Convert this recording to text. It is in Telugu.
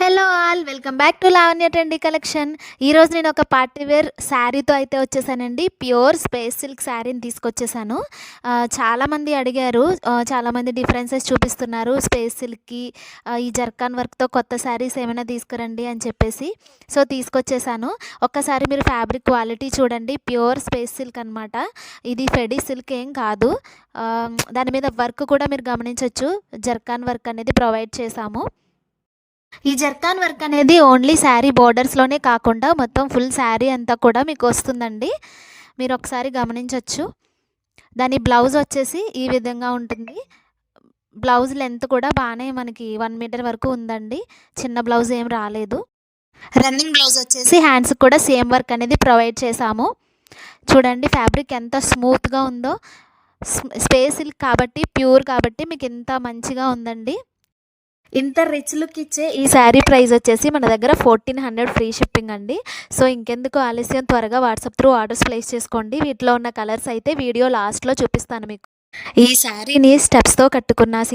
Hello all welcome back to Lavanya trendy collection. ఈరోజు నేను ఒక పార్టీ వేర్ శారీతో అయితే వచ్చేసానండి. ప్యూర్ స్పేస్ సిల్క్ శారీని తీసుకొచ్చేసాను. చాలామంది అడిగారు, చాలామంది డిఫరెన్సెస్ చూపిస్తున్నారు స్పేస్ సిల్క్కి ఈ జర్కాన్ వర్క్తో కొత్త శారీస్ ఏమైనా తీసుకురండి అని చెప్పేసి. సో తీసుకొచ్చేసాను. ఒక్కసారి మీరు ఫ్యాబ్రిక్ క్వాలిటీ చూడండి. ప్యూర్ స్పేస్ సిల్క్ అనమాట. ఇది ఫెడీ సిల్క్ ఏం కాదు. దాని మీద వర్క్ కూడా మీరు గమనించవచ్చు. జర్కాన్ వర్క్ అనేది ప్రొవైడ్ చేశాము. ఈ జర్కాన్ వర్క్ అనేది ఓన్లీ శారీ బోర్డర్స్లోనే కాకుండా మొత్తం ఫుల్ శారీ అంతా కూడా మీకు వస్తుందండి. మీరు ఒకసారి గమనించవచ్చు. దాని బ్లౌజ్ వచ్చేసి ఈ విధంగా ఉంటుంది. బ్లౌజ్ లెంత్ కూడా బాగానే మనకి 1 మీటర్ వరకు ఉందండి. చిన్న బ్లౌజ్ ఏం రాలేదు. రన్నింగ్ బ్లౌజ్ వచ్చేసి హ్యాండ్స్కి కూడా సేమ్ వర్క్ అనేది ప్రొవైడ్ చేశాము. చూడండి ఫ్యాబ్రిక్ ఎంత స్మూత్గా ఉందో. స్పేస్ సిల్క్ కాబట్టి, ప్యూర్ కాబట్టి మీకు ఎంత మంచిగా ఉందండి. ఇంత రిచ్ లుక్ ఇచ్చే ఈ శారీ ప్రైస్ వచ్చేసి మన దగ్గర 1400 ఫ్రీ షిప్పింగ్ అండి. సో ఇంకెందుకు ఆలస్యం, త్వరగా వాట్సాప్ త్రూ ఆర్డర్స్ ప్లేస్ చేసుకోండి. వీటిలో ఉన్న కలర్స్ అయితే వీడియో లాస్ట్లో చూపిస్తాను మీకు. ఈ శారీని స్టెప్స్తో కట్టుకున్న